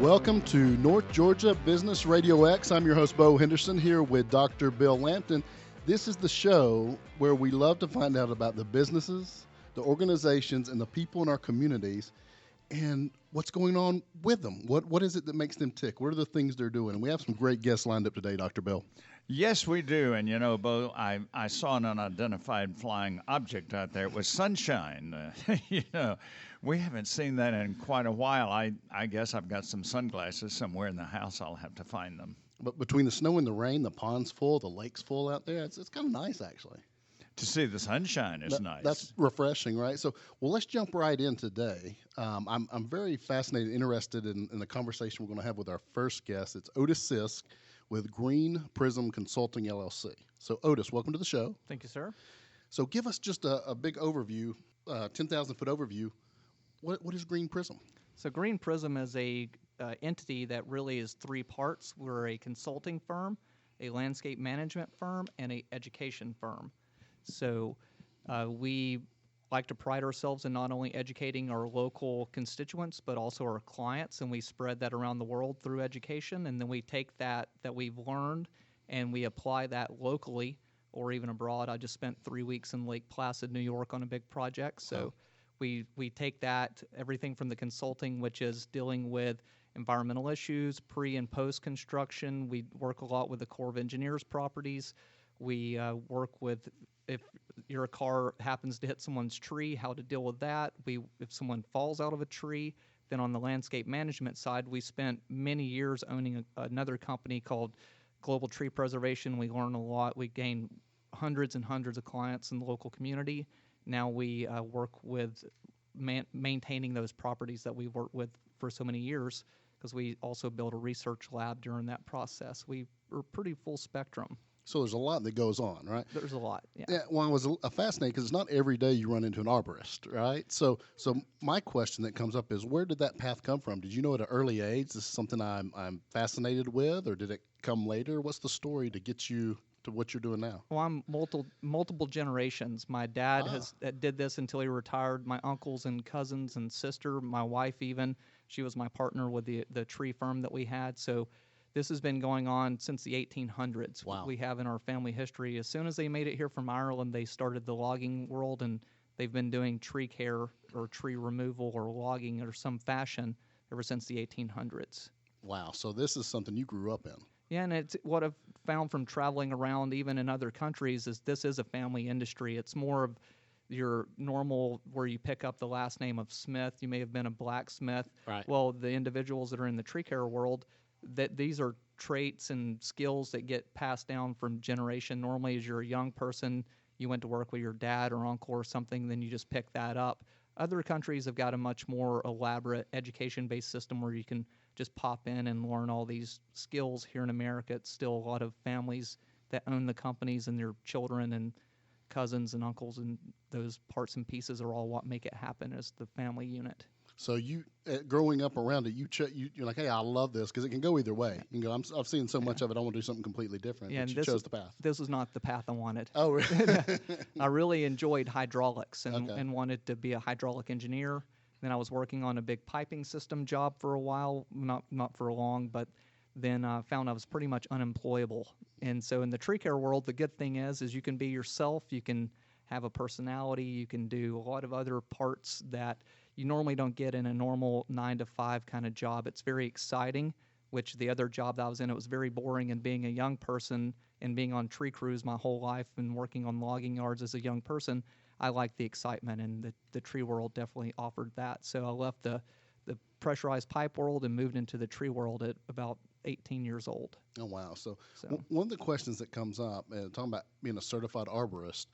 Welcome to North Georgia Business RadioX. I'm your host, Bo Henderson, here with Dr. Bill Lampton. This is the show where we love to find out about the businesses, the organizations, and the people in our communities and what's going on with them. What is it that makes them tick? What are the things they're doing? And we have some great guests lined up today, Dr. Bill. Yes, we do. And, you know, Bo, I saw an unidentified flying object out there. It was sunshine. We haven't seen that in quite a while. I guess I've got some sunglasses somewhere in the house. I'll have to find them. But between the snow and the rain, the pond's full, the lake's full out there, it's kind of nice, actually. To see the sunshine is nice. That's refreshing, right? So, well, let's jump right in today. I'm very fascinated, interested in the conversation we're going to have with our first guest. It's Odis Sisk with Green Prism Consulting, LLC. So, Odis, welcome to the show. Thank you, sir. So, give us just a big overview, 10,000-foot overview. What is Green Prism? So, Green Prism is a entity that really is three parts. We're a consulting firm, a landscape management firm, and an education firm. So we like to pride ourselves in not only educating our local constituents, but also our clients, and we spread that around the world through education, and then we take that we've learned and we apply that locally or even abroad. I just spent 3 weeks in Lake Placid, New York on a big project. So we take that, everything from the consulting, which is dealing with environmental issues, pre- and post-construction. We work a lot with the Corps of Engineers properties. We work with, if your car happens to hit someone's tree, how to deal with that. If someone falls out of a tree, then on the landscape management side, we spent many years owning another company called Global Tree Preservation. We learned a lot. We gained hundreds and hundreds of clients in the local community. Now we work with maintaining those properties that we've worked with for so many years, because we also built a research lab during that process. We're pretty full spectrum. So there's a lot that goes on, right? There's a lot, yeah. Yeah, well, I was fascinated because it's not every day you run into an arborist, right? So my question that comes up is, where did that path come from? Did you know at an early age this is something I'm fascinated with, or did it come later? What's the story to get you to what you're doing now? Well, I'm multiple generations. My dad did this until he retired. My uncles and cousins and sister, my wife even, she was my partner with the tree firm that we had. So this has been going on since the 1800s. Wow. We have in our family history. As soon as they made it here from Ireland, they started the logging world, and they've been doing tree care or tree removal or logging or some fashion ever since the 1800s. Wow. So this is something you grew up in. Yeah, and it's what I've found from traveling around, even in other countries, is this is a family industry. It's more of your normal where you pick up the last name of Smith. You may have been a blacksmith. Right. Well, the individuals that are in the tree care world, that these are traits and skills that get passed down from generation. Normally, as you're a young person, you went to work with your dad or uncle or something, then you just pick that up. Other countries have got a much more elaborate education-based system where you can just pop in and learn all these skills. Here in America, it's still a lot of families that own the companies, and their children and cousins and uncles and those parts and pieces are all what make it happen as the family unit. So you, growing up around it, you're like, hey, I love this, because it can go either way. You can go, I've seen so much of it, I want to do something completely different. Yeah, but you chose the path. This was not the path I wanted. Oh, really? I really enjoyed hydraulics and wanted to be a hydraulic engineer. Then I was working on a big piping system job for a while, not for long, but then found I was pretty much unemployable. And so in the tree care world, the good thing is you can be yourself, you can have a personality, you can do a lot of other parts that you normally don't get in a normal 9-to-5 kind of job. It's very exciting, which the other job that I was in, it was very boring. And being a young person and being on tree crews my whole life and working on logging yards as a young person, I liked the excitement, and the tree world definitely offered that. So I left the pressurized pipe world and moved into the tree world at about 18 years old. Oh, wow. So one of the questions that comes up, talking about being a certified arborist,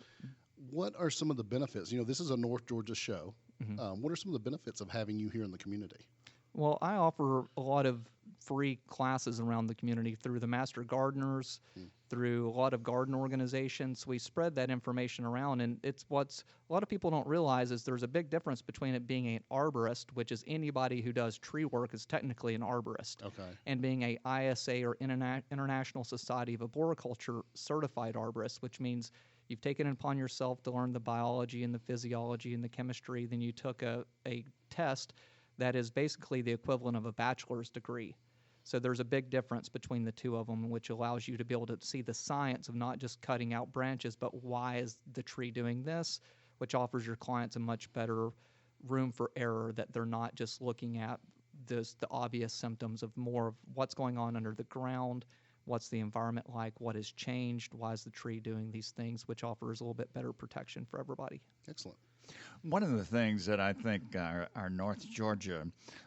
what are some of the benefits? You know, this is a North Georgia show. Mm-hmm. What are some of the benefits of having you here in the community? Well, I offer a lot of free classes around the community through the Master Gardeners, through a lot of garden organizations. We spread that information around, and it's what's a lot of people don't realize is there's a big difference between it being an arborist, which is anybody who does tree work is technically an arborist, and being a ISA or International Society of Arboriculture certified arborist, which means you've taken it upon yourself to learn the biology and the physiology and the chemistry. Then you took a test that is basically the equivalent of a bachelor's degree. So there's a big difference between the two of them, which allows you to be able to see the science of not just cutting out branches, but why is the tree doing this, which offers your clients a much better room for error, that they're not just looking at the obvious symptoms of more of what's going on under the ground, what's the environment like, what has changed, why is the tree doing these things, which offers a little bit better protection for everybody. Excellent. One of the things that I think our North Georgia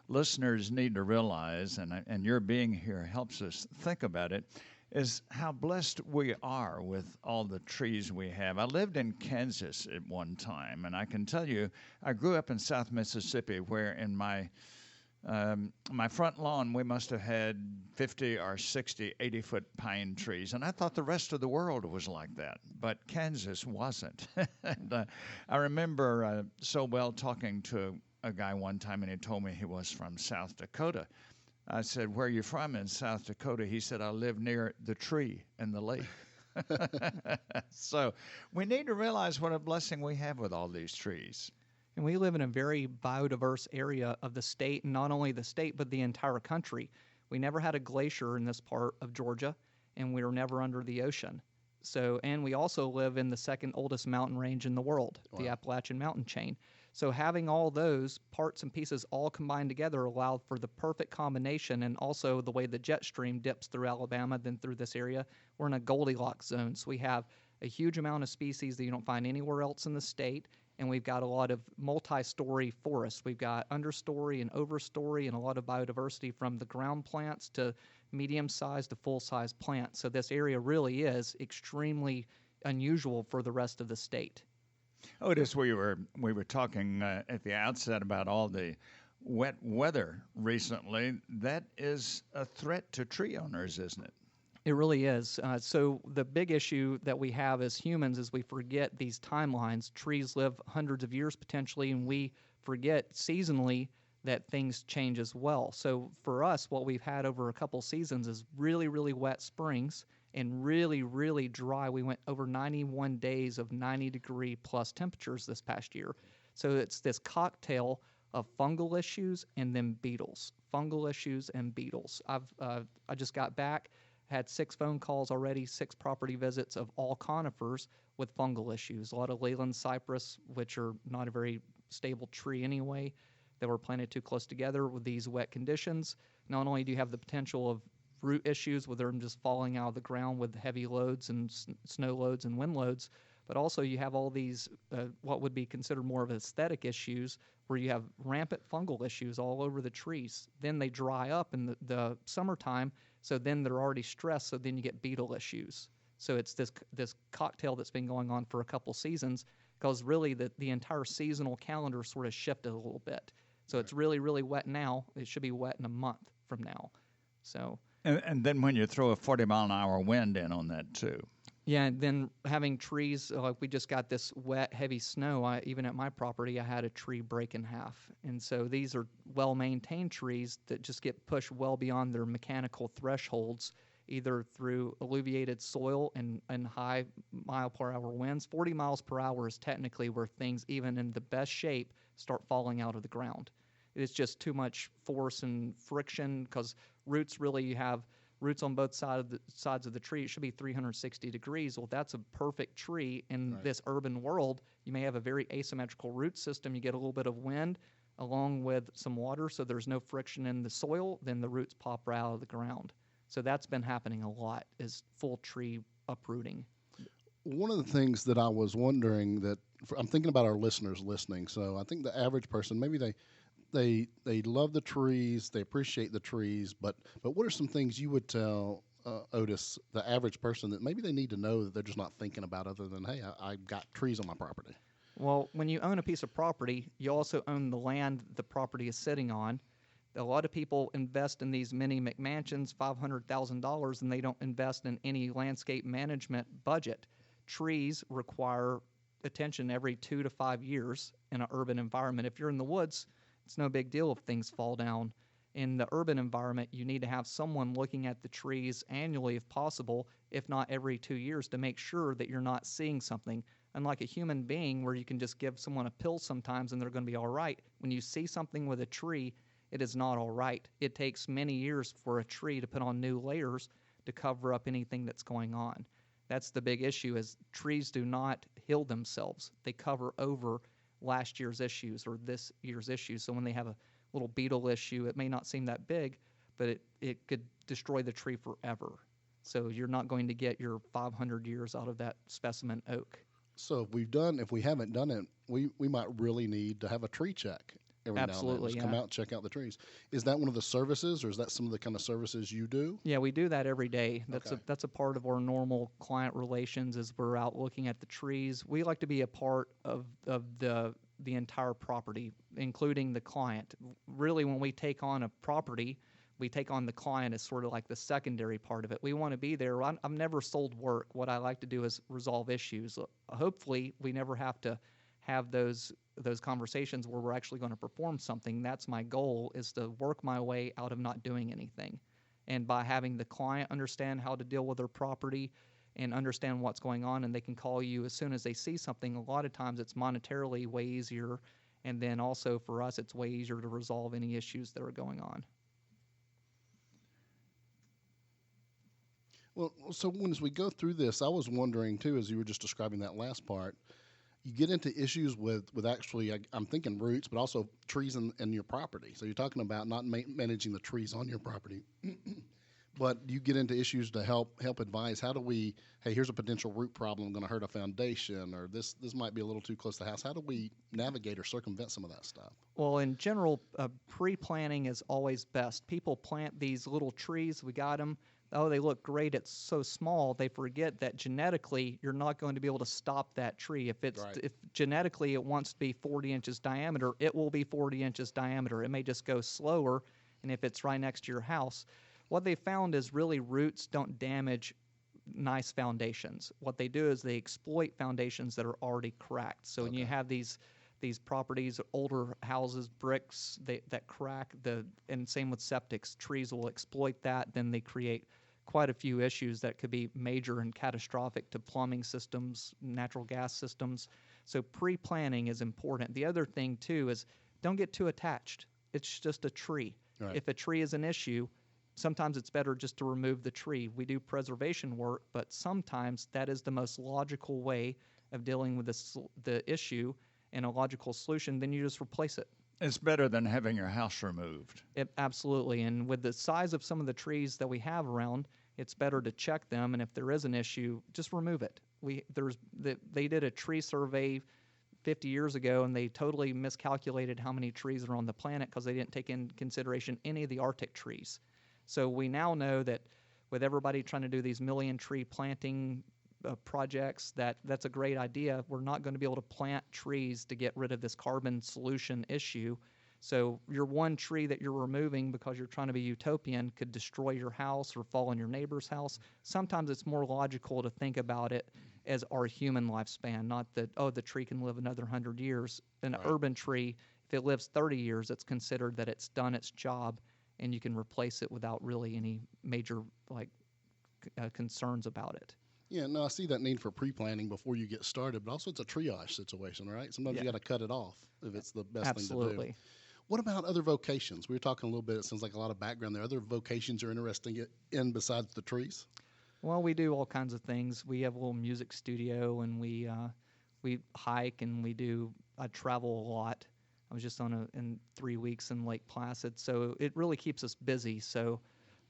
listeners need to realize, and your being here helps us think about it, is how blessed we are with all the trees we have. I lived in Kansas at one time, and I can tell you, I grew up in South Mississippi, where in my front lawn, we must have had 50 or 60 80-foot pine trees, and I thought the rest of the world was like that, but Kansas wasn't. And I remember so well talking to a guy one time, and he told me he was from South Dakota. I said, "Where are you from in South Dakota?" He said, "I live near the tree and the lake." So we need to realize what a blessing we have with all these trees. And we live in a very biodiverse area of the state, and not only the state, but the entire country. We never had a glacier in this part of Georgia, and we were never under the ocean. So, and we also live in the second oldest mountain range in the world, the Appalachian Mountain Chain. So having all those parts and pieces all combined together allowed for the perfect combination, and also the way the jet stream dips through Alabama, then through this area, we're in a Goldilocks zone. So we have a huge amount of species that you don't find anywhere else in the state, and we've got a lot of multi-story forests. We've got understory and overstory and a lot of biodiversity, from the ground plants to medium-sized to full-size plants. So this area really is extremely unusual for the rest of the state. Otis, we were talking at the outset about all the wet weather recently. That is a threat to tree owners, isn't it? It really is. So the big issue that we have as humans is we forget these timelines. Trees live hundreds of years potentially, and we forget seasonally that things change as well. So for us, what we've had over a couple seasons is really, really wet springs and really, really dry. We went over 91 days of 90-degree plus temperatures this past year. So it's this cocktail of fungal issues and then beetles. Fungal issues and beetles. I just got back. Had 6 phone calls already, 6 property visits of all conifers with fungal issues. A lot of Leyland cypress, which are not a very stable tree anyway, that were planted too close together with these wet conditions. Not only do you have the potential of root issues with them just falling out of the ground with heavy loads and snow loads and wind loads, but also you have all these what would be considered more of aesthetic issues, where you have rampant fungal issues all over the trees. Then they dry up in the summertime, so then they're already stressed, so then you get beetle issues. So it's this cocktail that's been going on for a couple seasons, because really the entire seasonal calendar sort of shifted a little bit. So it's really, really wet now. It should be wet in a month from now. So. And then when you throw a 40-mile-an-hour wind in on that too. Yeah, and then having trees, like we just got this wet, heavy snow. Even at my property, I had a tree break in half. And so these are well-maintained trees that just get pushed well beyond their mechanical thresholds, either through alluviated soil and high mile-per-hour winds. 40 miles per hour is technically where things, even in the best shape, start falling out of the ground. It's just too much force and friction, because roots, really, you have roots on both sides of the tree. It should be 360 degrees. Well, that's a perfect tree. In this urban world, you may have a very asymmetrical root system. You get a little bit of wind along with some water, so there's no friction in the soil. Then the roots pop right out of the ground. So that's been happening a lot, is full tree uprooting. One of the things that I was wondering, I'm thinking about our listeners listening. So I think the average person, maybe they love the trees, they appreciate the trees, but what are some things you would tell Otis, the average person, that maybe they need to know that they're just not thinking about, other than, hey, I've got trees on my property? Well, when you own a piece of property, you also own the land the property is sitting on. A lot of people invest in these mini McMansions, $500,000, and they don't invest in any landscape management budget. Trees require attention every 2 to 5 years in an urban environment. If you're in the woods, it's no big deal if things fall down. In the urban environment, you need to have someone looking at the trees annually if possible, if not every 2 years, to make sure that you're not seeing something. Unlike a human being where you can just give someone a pill sometimes and they're going to be all right, when you see something with a tree, it is not all right. It takes many years for a tree to put on new layers to cover up anything that's going on. That's the big issue, is trees do not heal themselves. They cover over last year's issues or this year's issues. So when they have a little beetle issue, it may not seem that big, but it could destroy the tree forever. So you're not going to get your 500 years out of that specimen oak. So if we haven't done it, we might really need to have a tree check every Absolutely, now and then. Just come out and check out the trees. Is that one of the services, or is that some of the kind of services you do? Yeah, we do that every day. That's a part of our normal client relations, is we're out looking at the trees. We like to be a part of the entire property, including the client. Really, when we take on a property, we take on the client as sort of like the secondary part of it. We want to be there. I've never sold work. What I like to do is resolve issues. Hopefully, we never have to have those conversations where we're actually going to perform something. That's my goal, is to work my way out of not doing anything. And by having the client understand how to deal with their property and understand what's going on, and they can call you as soon as they see something, a lot of times it's monetarily way easier. And then also for us, it's way easier to resolve any issues that are going on. Well, so as we go through this, I was wondering too, as you were just describing that last part, you get into issues with actually, I'm thinking roots, but also trees in your property. So you're talking about not managing the trees on your property, but you get into issues to help advise. How do we? Hey, here's a potential root problem going to hurt a foundation, or this might be a little too close to the house. How do we navigate or circumvent some of that stuff? Well, in general, pre-planting is always best. People plant these little trees. We got them. Oh, they look great. It's so small. They forget that genetically, you're not going to be able to stop that tree. If genetically it wants to be 40 inches diameter, it will be 40 inches diameter. It may just go slower. And if it's right next to your house, what they found is really roots don't damage nice foundations. What they do is they exploit foundations that are already cracked. So when you have these properties, older houses, bricks that crack, and same with septics, trees will exploit that. Then they create quite a few issues that could be major and catastrophic to plumbing systems, natural gas systems. So pre-planning is important. The other thing too is don't get too attached. It's just a tree. Right. If a tree is an issue, sometimes it's better just to remove the tree. We do preservation work, but sometimes that is the most logical way of dealing with the issue and a logical solution. Then you just replace it. It's better than having your house removed. Absolutely. And with the size of some of the trees that we have around, it's better to check them. And if there is an issue, just remove it. They did a tree survey 50 years ago, and they totally miscalculated how many trees are on the planet because they didn't take into consideration any of the Arctic trees. So we now know that with everybody trying to do these million tree planting projects, that's a great idea. We're not going to be able to plant trees to get rid of this carbon solution issue. So your one tree that you're removing because you're trying to be utopian could destroy your house or fall on your neighbor's house. Sometimes it's more logical to think about it as our human lifespan, not that, the tree can live another 100 years. An urban tree, if it lives 30 years, it's considered that it's done its job, and you can replace it without really any major concerns about it. Yeah, no, I see that need for pre-planning before you get started, but also it's a triage situation, right? Sometimes you got to cut it off if it's the best thing to do. What about other vocations? We were talking a little bit, it sounds like a lot of background there. Other vocations you're interested in besides the trees? Well, we do all kinds of things. We have a little music studio, and we hike, and I travel a lot. I was just in 3 weeks in Lake Placid, so it really keeps us busy. So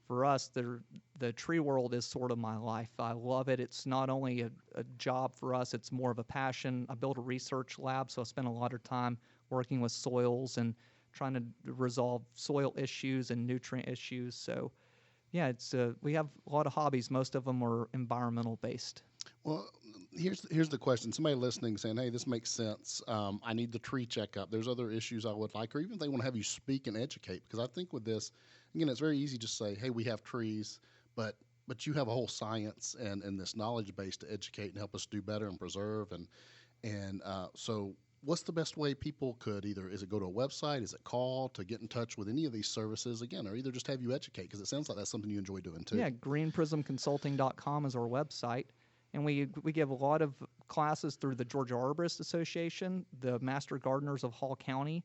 for us, the tree world is sort of my life. I love it. It's not only a job for us, it's more of a passion. I built a research lab, so I spend a lot of time working with soils and trying to resolve soil issues and nutrient issues. So yeah, we have a lot of hobbies. Most of them are environmental based. Well, here's the question. Somebody listening saying, hey, this makes sense. I need the tree checkup. There's other issues I would like, or even if they want to have you speak and educate, because I think with this, again, it's very easy to say, hey, we have trees, but you have a whole science and this knowledge base to educate and help us do better and preserve. And so what's the best way people could is it go to a website, is it call to get in touch with any of these services again, or either just have you educate, because it sounds like that's something you enjoy doing too. Yeah, greenprismconsulting.com is our website. And we give a lot of classes through the Georgia Arborist Association, the Master Gardeners of Hall County,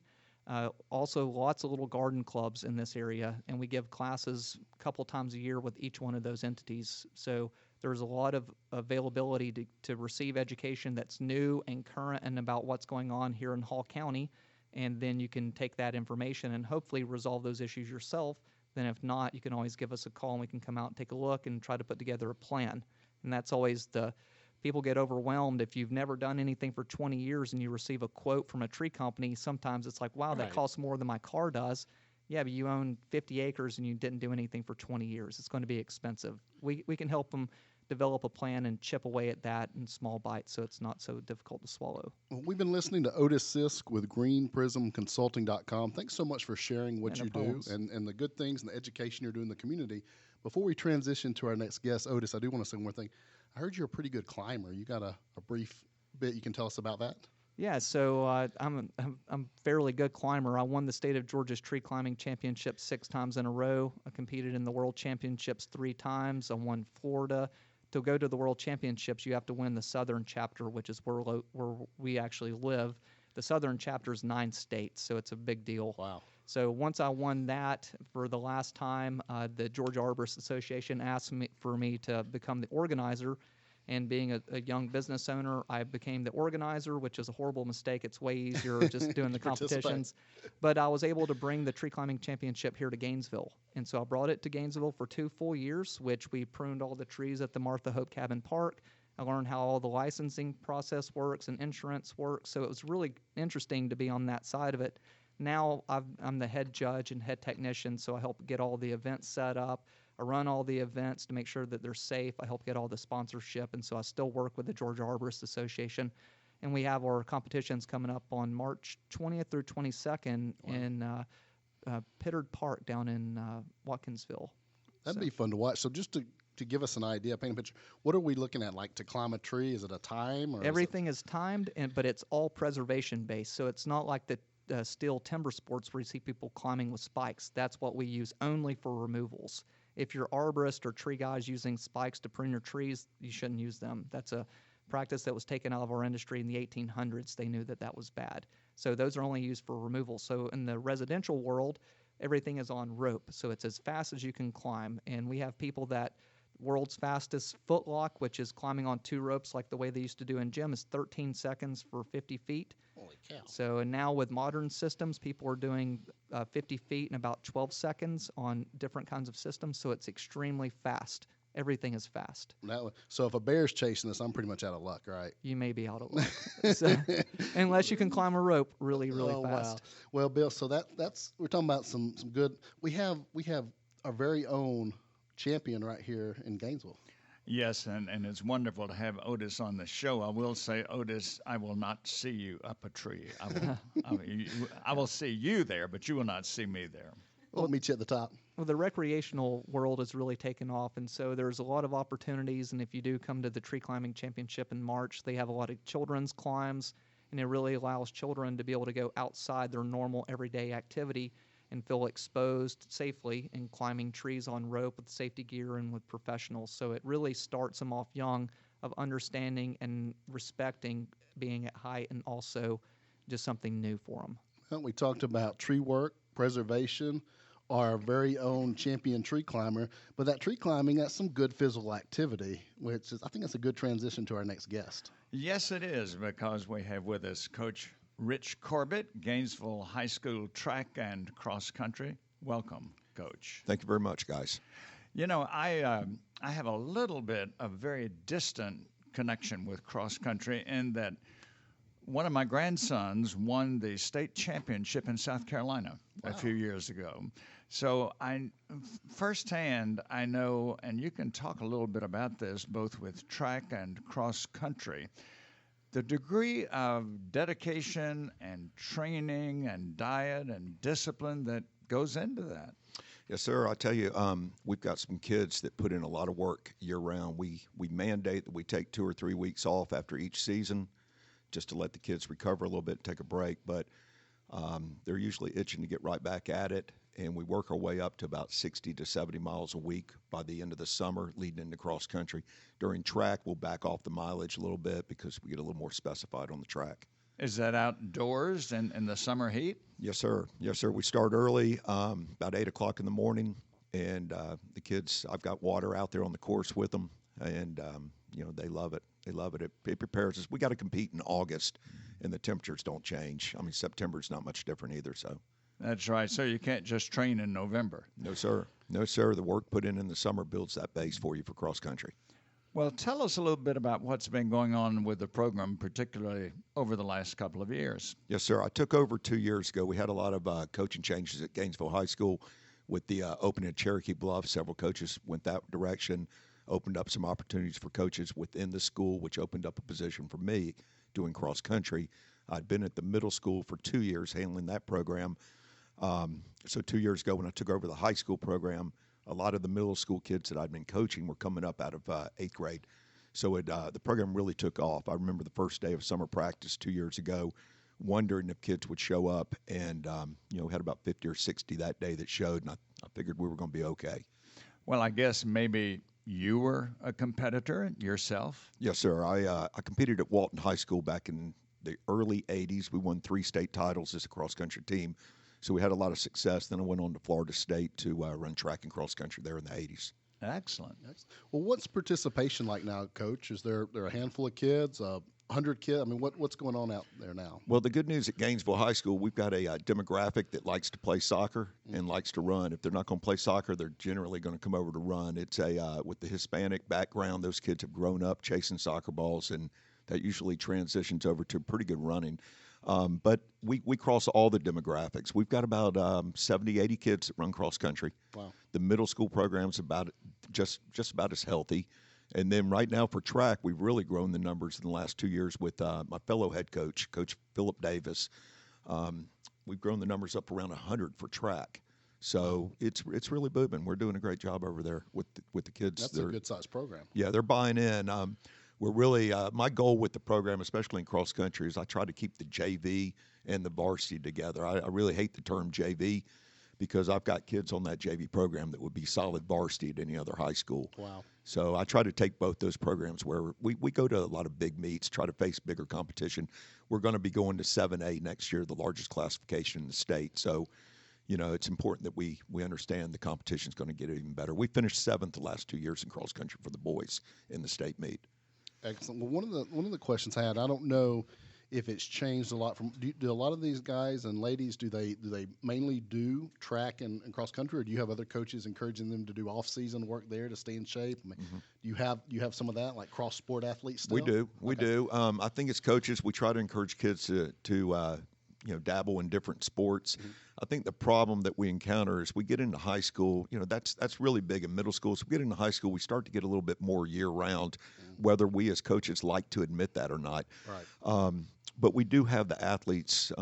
also lots of little garden clubs in this area, and we give classes a couple times a year with each one of those entities. So there's a lot of availability to receive education that's new and current and about what's going on here in Hall County, and then you can take that information and hopefully resolve those issues yourself. Then if not, you can always give us a call and we can come out and take a look and try to put together a plan. And that's always people get overwhelmed. If you've never done anything for 20 years and you receive a quote from a tree company, sometimes it's like, wow, that costs more than my car does. Yeah, but you own 50 acres and you didn't do anything for 20 years. It's going to be expensive. We can help them develop a plan and chip away at that in small bites so it's not so difficult to swallow. Well, we've been listening to Odis Sisk with greenprismconsulting.com. Thanks so much for sharing what you do and the good things and the education you're doing in the community. Before we transition to our next guest, Odis, I do want to say one thing. I heard you're a pretty good climber. You got a brief bit you can tell us about that? Yeah, so I'm a fairly good climber. I won the state of Georgia's tree climbing championship 6 times in a row. I competed in the world championships 3 times. I won Florida. To go to the world championships, you have to win the southern chapter, which is where we actually live. The southern chapter is 9 states, so it's a big deal. Wow. So once I won that for the last time, the Georgia Arborist Association asked for me to become the organizer. And being a young business owner, I became the organizer, which is a horrible mistake. It's way easier just doing the competitions. But I was able to bring the tree climbing championship here to Gainesville. And so I brought it to Gainesville for 2 full years, which we pruned all the trees at the Martha Hope Cabin Park. I learned how all the licensing process works and insurance works. So it was really interesting to be on that side of it. Now I'm the head judge and head technician, so I help get all the events set up. I run all the events to make sure that they're safe. I help get all the sponsorship, and so I still work with the Georgia Arborist Association. And we have our competitions coming up on March 20th through 22nd in Pittard Park down in Watkinsville. That'd be fun to watch. So just to give us an idea, paint a picture, what are we looking at, like to climb a tree? Is it a time? Or everything is timed, but it's all preservation-based, so it's not like the steel timber sports where you see people climbing with spikes. That's what we use only for removals. If you're arborist or tree guys using spikes to prune your trees, you shouldn't use them. That's a practice that was taken out of our industry in the 1800s. They knew that was bad. So those are only used for removal. So in the residential world, everything is on rope. So it's as fast as you can climb. And we have people that world's fastest footlock, which is climbing on 2 ropes like the way they used to do in gym, is 13 seconds for 50 feet. Holy cow. So, and now with modern systems, people are doing 50 feet in about 12 seconds on different kinds of systems. So it's extremely fast. Everything is fast. So if a bear's chasing us, I'm pretty much out of luck, right? You may be out of luck. So, unless you can climb a rope really fast. Wow. Well, Bill, so that's we're talking about some good. We have our very own champion right here in Gainesville. Yes, and it's wonderful to have Odis on the show. I will say, Odis, I will not see you up a tree. I will see you there, but you will not see me there. We'll meet you at the top. Well, the recreational world has really taken off, and so there's a lot of opportunities. And if you do come to the tree climbing championship in March, they have a lot of children's climbs, and it really allows children to be able to go outside their normal everyday activity and feel exposed safely in climbing trees on rope with safety gear and with professionals. So it really starts them off young of understanding and respecting being at height and also just something new for them. Well, we talked about tree work, preservation, our very own champion tree climber, but that tree climbing, that's some good physical activity, which is, I think that's a good transition to our next guest. Yes, it is, because we have with us Coach Rich Corbett, Gainesville High School track and cross country. Welcome, Coach. Thank you very much, guys. You know, I have a little bit of very distant connection with cross country in that one of my grandsons won the state championship in South Carolina a few years ago. So I firsthand, I know, and you can talk a little bit about this, both with track and cross country, the degree of dedication and training and diet and discipline that goes into that. Yes, sir. I tell you, we've got some kids that put in a lot of work year-round. We mandate that we take 2 or 3 weeks off after each season just to let the kids recover a little bit, take a break. But They're usually itching to get right back at it, and we work our way up to about 60 to 70 miles a week by the end of the summer, leading into cross country. During track, we'll back off the mileage a little bit because we get a little more specified on the track. Is that outdoors in the summer heat? Yes, sir. Yes, sir. We start early, about 8 o'clock in the morning, and the kids, I've got water out there on the course with them, and, they love it. They love it. It prepares us. We got to compete in August, and the temperatures don't change. I mean, September's not much different either, so. That's right. So you can't just train in November. No, sir. No, sir. The work put in the summer builds that base for you for cross country. Well, tell us a little bit about what's been going on with the program, particularly over the last couple of years. Yes, sir. I took over 2 years ago. We had a lot of coaching changes at Gainesville High School with the opening of Cherokee Bluff. Several coaches went that direction, opened up some opportunities for coaches within the school, which opened up a position for me doing cross country. I'd been at the middle school for 2 years handling that program. So 2 years ago when I took over the high school program, a lot of the middle school kids that I'd been coaching were coming up out of 8th grade. So the program really took off. I remember the first day of summer practice 2 years ago, wondering if kids would show up, and had about 50 or 60 that day that showed, and I figured we were going to be okay. Well, I guess maybe you were a competitor yourself? Yes, sir. I competed at Walton High School back in the early 80s. We won 3 state titles as a cross-country team. So we had a lot of success. Then I went on to Florida State to run track and cross country there in the 80s. Excellent. Well, what's participation like now, Coach? Is there a handful of kids, 100 kids? I mean, what's going on out there now? Well, the good news at Gainesville High School, we've got a demographic that likes to play soccer and likes to run. If they're not going to play soccer, they're generally going to come over to run. It's with the Hispanic background, those kids have grown up chasing soccer balls, and that usually transitions over to pretty good running. But we cross all the demographics. We've got about 70, 80 kids that run cross country. Wow. The middle school program's about just about as healthy. And then right now for track, we've really grown the numbers in the last 2 years with my fellow head coach, Coach Philip Davis. We've grown the numbers up around 100 for track. So it's really booming. We're doing a great job over there with the kids. That's a good-sized program. Yeah, they're buying in. We're really my goal with the program, especially in cross country, is I try to keep the JV and the varsity together. I really hate the term JV because I've got kids on that JV program that would be solid varsity at any other high school. Wow. So I try to take both those programs where we go to a lot of big meets, try to face bigger competition. We're going to be going to 7A next year, the largest classification in the state. So, it's important that we understand the competition is going to get even better. We finished 7th the last 2 years in cross country for the boys in the state meet. Excellent. Well, one of the questions I had, I don't know if it's changed a lot. Do a lot of these guys and ladies, do they mainly do track and cross country, or do you have other coaches encouraging them to do off season work there to stay in shape? I mean, do you have some of that, like cross sport athletes still? We do. I think as coaches, we try to encourage kids to dabble in different sports. I think the problem that we encounter is we get into high school, that's really big in middle school. So we get into high school, we start to get a little bit more year round, whether we as coaches like to admit that or not. Right. But we do have the athletes.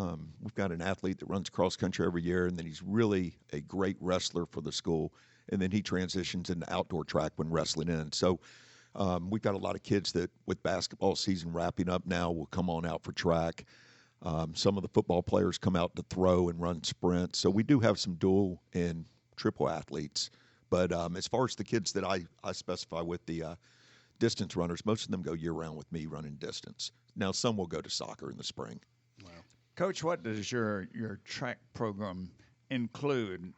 We've got an athlete that runs cross country every year, and then he's really a great wrestler for the school. And then he transitions into outdoor track when wrestling in. So we've got a lot of kids that with basketball season wrapping up now will come on out for track. Some of the football players come out to throw and run sprints. So we do have some dual and triple athletes. But as far as the kids that I specify with the distance runners, most of them go year-round with me running distance. Now, some will go to soccer in the spring. Wow. Coach, what does your track program include?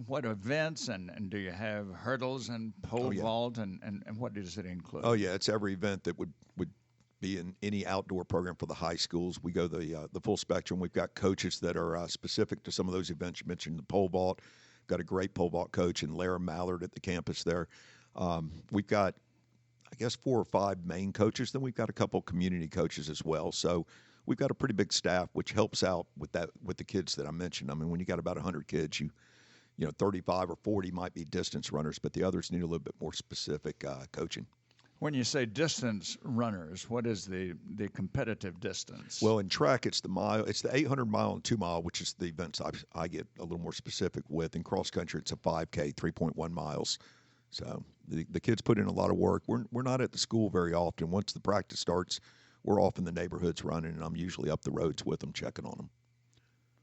What events, and do you have hurdles and pole vault, and what does it include? Oh, yeah, it's every event that would be in any outdoor program for the high schools. We go the full spectrum. We've got coaches that are specific to some of those events. You mentioned the pole vault. We've got a great pole vault coach in Lara Mallard at the campus there. We've got, I guess, 4 or 5 main coaches. Then we've got a couple community coaches as well. So we've got a pretty big staff, which helps out with the kids that I mentioned. I mean, when you got about 100 kids, 35 or 40 might be distance runners, but the others need a little bit more specific coaching. When you say distance runners, what is the competitive distance? Well, in track, it's the 800 mile and 2 mile, which is the events I get a little more specific with. In cross country, it's a 5K, 3.1 miles. So the kids put in a lot of work. We're not at the school very often. Once the practice starts, we're off in the neighborhoods running, and I'm usually up the roads with them, checking on them.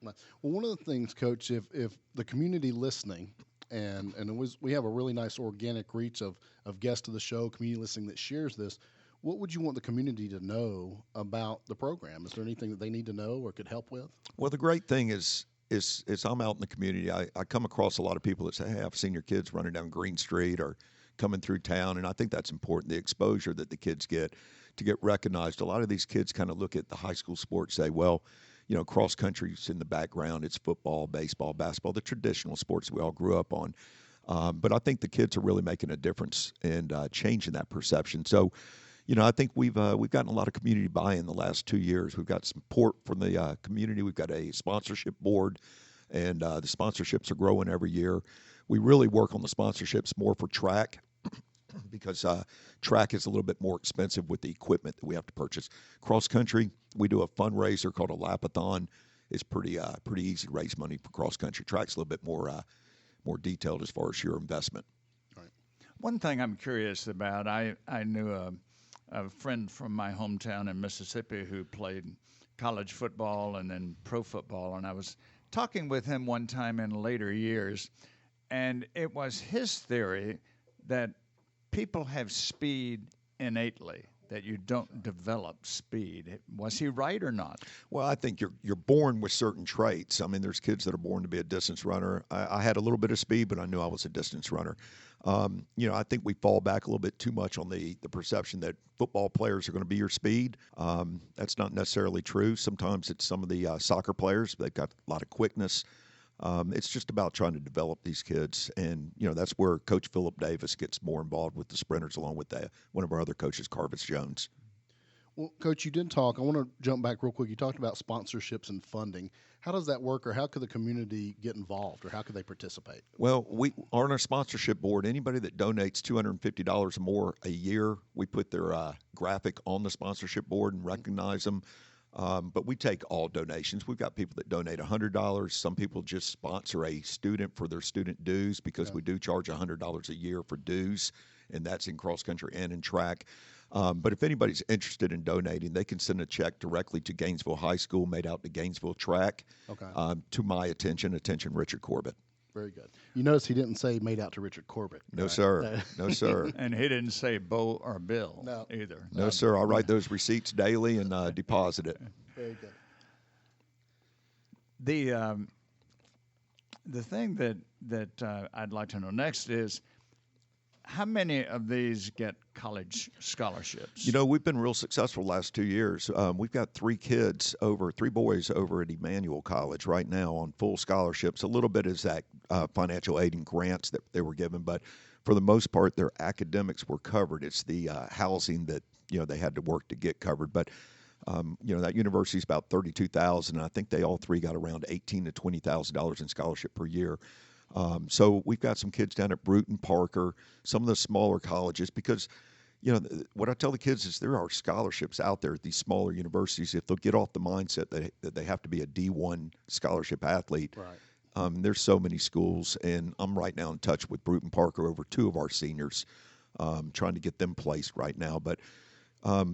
Well, one of the things, Coach, if the community listening, and we have a really nice organic reach of guests to the show, community listening that shares this, what would you want the community to know about the program? Is there anything that they need to know or could help with? Well, the great thing is I'm out in the community. I come across a lot of people that say, hey, I've seen your kids running down Green Street or coming through town, and I think that's important, the exposure that the kids get to get recognized. A lot of these kids kind of look at the high school sports, say, well, cross country's in the background. It's football, baseball, basketball, the traditional sports we all grew up on. But I think the kids are really making a difference and changing that perception. So, I think we've gotten a lot of community buy-in the last 2 years. We've got support from the community. We've got a sponsorship board, and the sponsorships are growing every year. We really work on the sponsorships more for track because track is a little bit more expensive with the equipment that we have to purchase. Cross country, we do a fundraiser called a lapathon. It's pretty easy to raise money for cross country. Track's a little bit more detailed as far as your investment. Right. One thing I'm curious about, I knew a friend from my hometown in Mississippi who played college football and then pro football, and I was talking with him one time in later years, and it was his theory that people have speed innately, that you don't develop speed. Was he right or not? Well, I think you're born with certain traits. I mean, there's kids that are born to be a distance runner. I had a little bit of speed, but I knew I was a distance runner. I think we fall back a little bit too much on the perception that football players are going to be your speed. That's not necessarily true. Sometimes it's some of the soccer players. They've got a lot of quickness. It's just about trying to develop these kids, and that's where Coach Philip Davis gets more involved with the sprinters, along with one of our other coaches, Corbett Jones. Well, Coach, you did talk. I want to jump back real quick. You talked about sponsorships and funding. How does that work, or how could the community get involved, or how could they participate? Well, we are on our sponsorship board. Anybody that donates $250 or more a year, we put their graphic on the sponsorship board and recognize them. But we take all donations. We've got people that donate $100. Some people just sponsor a student for their student dues because we do charge $100 a year for dues, and that's in cross country and in track. But if anybody's interested in donating, they can send a check directly to Gainesville High School, made out to Gainesville Track, to my attention, Richard Corbett. Very good. You notice he didn't say made out to Richard Corbett. No, right? sir. No, sir. And he didn't say Bo or Bill either. No, sir. I write those receipts daily and deposit it. Very good. The thing that I'd like to know next is, how many of these get college scholarships? We've been real successful the last 2 years. We've got three boys over at Emmanuel College right now on full scholarships. A little bit is that financial aid and grants that they were given, but for the most part, their academics were covered. It's the housing that they had to work to get covered. But that university is about $32,000, and I think they all three got around $18,000 to $20,000 in scholarship per year. So we've got some kids down at Bruton, Parker, some of the smaller colleges, because, what I tell the kids is there are scholarships out there at these smaller universities. If they'll get off the mindset that they have to be a D1 scholarship athlete, right. There's so many schools, and I'm right now in touch with Bruton, Parker over two of our seniors, trying to get them placed right now. But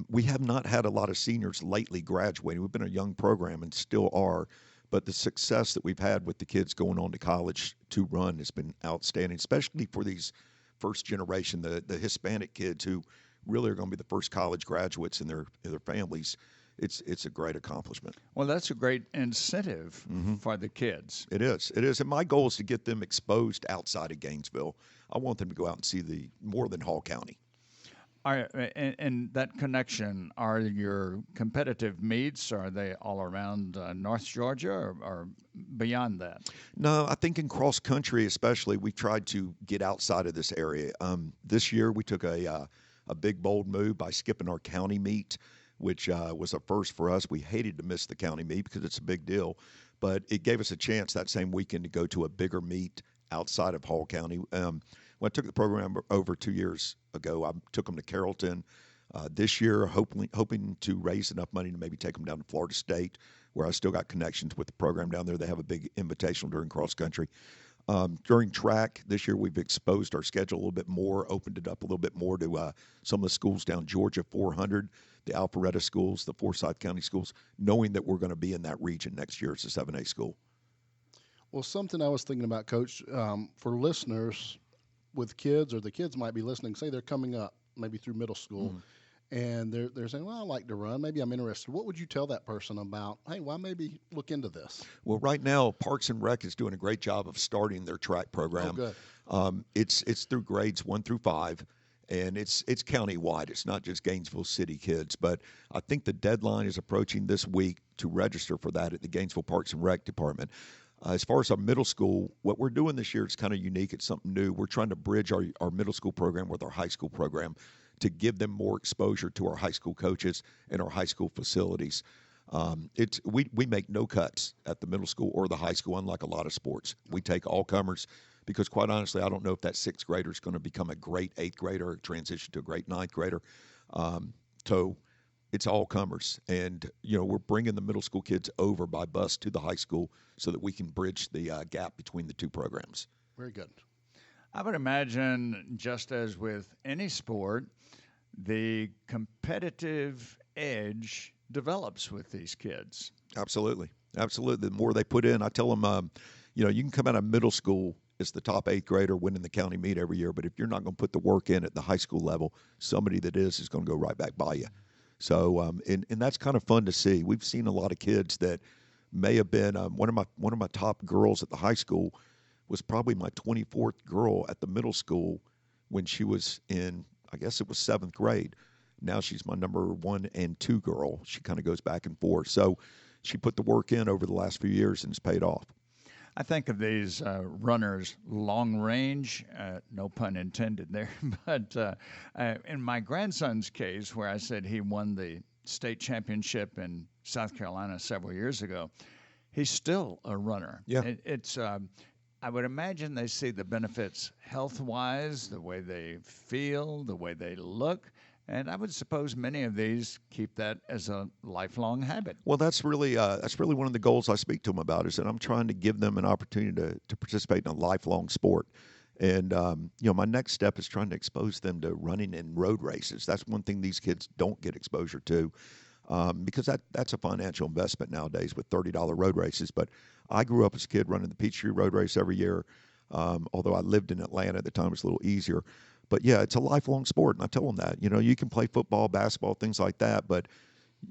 we have not had a lot of seniors lately graduating. We've been a young program and still are. But the success that we've had with the kids going on to college to run has been outstanding, especially for these first generation, the Hispanic kids who really are going to be the first college graduates in their families. It's a great accomplishment. Well, that's a great incentive for the kids. It is. And my goal is to get them exposed outside of Gainesville. I want them to go out and see more than Hall County. And that connection, are your competitive meets, are they all around North Georgia or beyond that? No, I think in cross country especially, we've tried to get outside of this area. This year we took a big, bold move by skipping our county meet, which was a first for us. We hated to miss the county meet because it's a big deal, but it gave us a chance that same weekend to go to a bigger meet outside of Hall County. When I took the program over 2 years ago, I took them to Carrollton. This year, hoping to raise enough money to maybe take them down to Florida State, where I still got connections with the program down there. They have a big invitational during cross country. During track this year, we've exposed our schedule a little bit more, opened it up a little bit more to some of the schools down Georgia 400, the Alpharetta schools, the Forsyth County schools, knowing that we're going to be in that region next year as a 7A school. Well, something I was thinking about, Coach, for listeners with kids, or the kids might be listening, say they're coming up maybe through middle school, and they're saying, well, I like to run. Maybe I'm interested. What would you tell that person about, hey, why maybe look into this? Well, right now, Parks and Rec is doing a great job of starting their track program. Oh, good. It's through grades 1 through 5. And it's county-wide. It's not just Gainesville City kids. But I think the deadline is approaching this week to register for that at the Gainesville Parks and Rec Department. As far as our middle school, what we're doing this year is kind of unique. It's something new. We're trying to bridge our middle school program with our high school program to give them more exposure to our high school coaches and our high school facilities. We make no cuts at the middle school or the high school, unlike a lot of sports. We take all comers because, quite honestly, I don't know if that 6th grader is going to become a great 8th grader or transition to a great 9th grader. So it's all comers. And, we're bringing the middle school kids over by bus to the high school so that we can bridge the gap between the two programs. Very good. I would imagine, just as with any sport, the competitive edge develops with these kids. Absolutely. The more they put in, I tell them, you can come out of middle school as the top 8th grader winning the county meet every year, but if you're not going to put the work in at the high school level, somebody that is going to go right back by you. So, and that's kind of fun to see. We've seen a lot of kids that may have been one of my top girls at the high school was probably my 24th girl at the middle school when she was in, I guess it was 7th grade. Now she's my number 1 and 2 girl. She kind of goes back and forth. So she put the work in over the last few years and it's paid off. I think of these runners long range, no pun intended there, but in my grandson's case, where I said he won the state championship in South Carolina several years ago, he's still a runner. Yeah. It's I would imagine they see the benefits health-wise, the way they feel, the way they look. And I would suppose many of these keep that as a lifelong habit. Well, that's really one of the goals I speak to them about, is that I'm trying to give them an opportunity to participate in a lifelong sport. And, my next step is trying to expose them to running in road races. That's one thing these kids don't get exposure to, because that's a financial investment nowadays with $30 road races. But I grew up as a kid running the Peachtree Road Race every year, although I lived in Atlanta at the time. It was a little easier. But, yeah, it's a lifelong sport, and I tell them that. You can play football, basketball, things like that, but,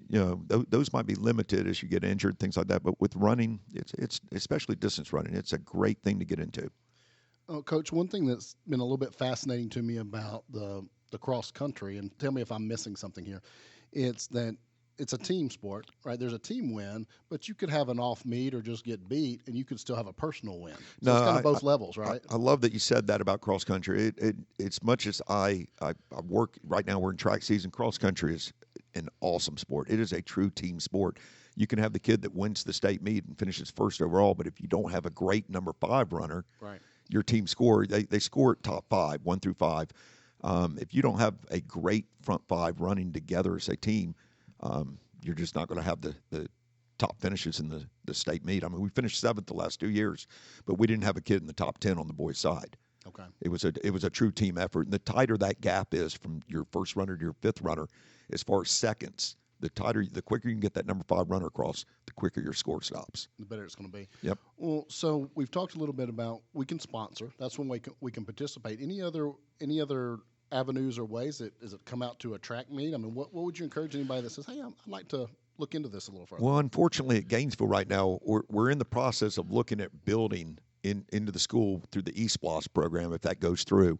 those might be limited as you get injured, things like that. But with running, it's especially distance running, it's a great thing to get into. Oh, Coach, one thing that's been a little bit fascinating to me about the cross country, and tell me if I'm missing something here, it's that it's a team sport, right? There's a team win, but you could have an off meet or just get beat, and you could still have a personal win. So it's kind of both levels, right? I love that you said that about cross country. It's much as I work right now. We're in track season. Cross country is an awesome sport. It is a true team sport. You can have the kid that wins the state meet and finishes first overall, but if you don't have a great number 5 runner, Right. Your team score, they score at top 5, 1 through 5. If you don't have a great front 5 running together as a team, you're just not going to have the top finishes in the state meet. I mean, we finished 7th the last 2 years, but we didn't have a kid in the top 10 on the boys' side. Okay. It was a true team effort. And the tighter that gap is from your first runner to your 5th runner, as far as seconds, the quicker you can get that number 5 runner across, the quicker your score stops. The better it's going to be. Yep. Well, so we've talked a little bit about we can sponsor. That's one way we can participate. Any other avenues or ways that does it come out to a track meet? I mean, what would you encourage anybody that says, hey, I'd like to look into this a little further? Well, unfortunately, at Gainesville right now, we're in the process of looking at building into the school through the eSPLOS program. If that goes through,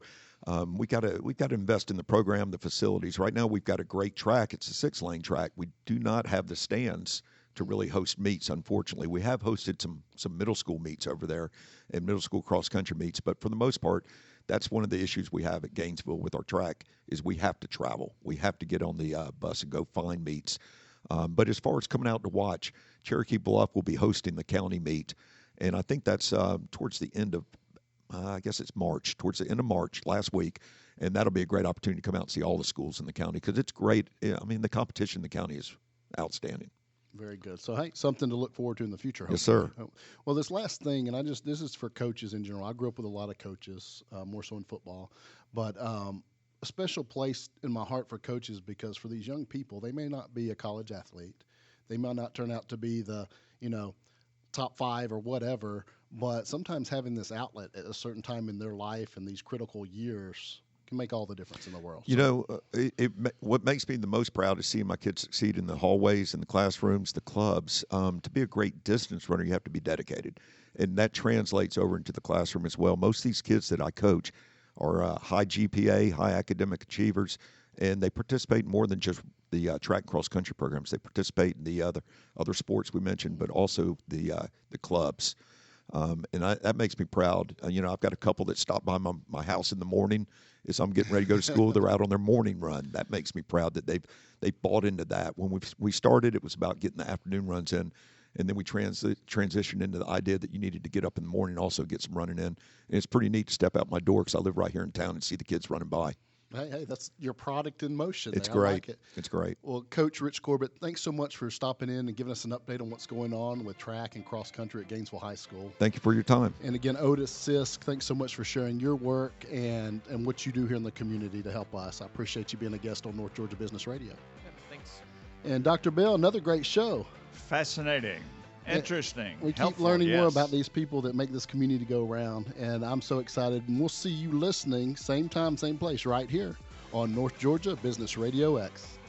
we got to invest in the program, the facilities. Right now, we've got a great track. It's a 6-lane track. We do not have the stands to really host meets. Unfortunately, we have hosted some middle school meets over there and middle school cross country meets, but for the most part, that's one of the issues we have at Gainesville with our track is we have to travel. We have to get on the bus and go find meets. But as far as coming out to watch, Cherokee Bluff will be hosting the county meet, and I think that's towards the end of, I guess it's March, towards the end of March, last week, and that'll be a great opportunity to come out and see all the schools in the county because it's great. I mean, the competition in the county is outstanding. Very good. So, hey, something to look forward to in the future. Yes, hopefully. sir. Well, this last thing, and this is for coaches in general. I grew up with a lot of coaches, more so in football, but a special place in my heart for coaches because for these young people, they may not be a college athlete. They might not turn out to be the, top 5 or whatever, but sometimes having this outlet at a certain time in their life and these critical years can make all the difference in the world. What makes me the most proud is seeing my kids succeed in the hallways, in the classrooms, the clubs. To be a great distance runner, you have to be dedicated, and that translates over into the classroom as well. Most of these kids that I coach are high GPA, high academic achievers, and they participate more than just the track and cross country programs. They participate in the other sports we mentioned, but also the clubs. That makes me proud. I've got a couple that stop by my house in the morning as I'm getting ready to go to school. They're out on their morning run. That makes me proud that they've bought into that. When we started, it was about getting the afternoon runs in, and then we transitioned into the idea that you needed to get up in the morning and also get some running in. And it's pretty neat to step out my door because I live right here in town and see the kids running by. Hey, that's your product in motion. It's there. great. I like it. It's great. Well, Coach Rich Corbett, thanks so much for stopping in and giving us an update on what's going on with track and cross country at Gainesville High School. Thank you for your time. And again, Odis Sisk, thanks so much for sharing your work and what you do here in the community to help us. I appreciate you being a guest on North Georgia Business Radio. Yeah, thanks. And Dr. Bill, another great show. Fascinating. Interesting. We keep helpful, learning more yes. about these people that make this community go around, and I'm so excited. And we'll see you listening, same time, same place, right here on North Georgia Business Radio X.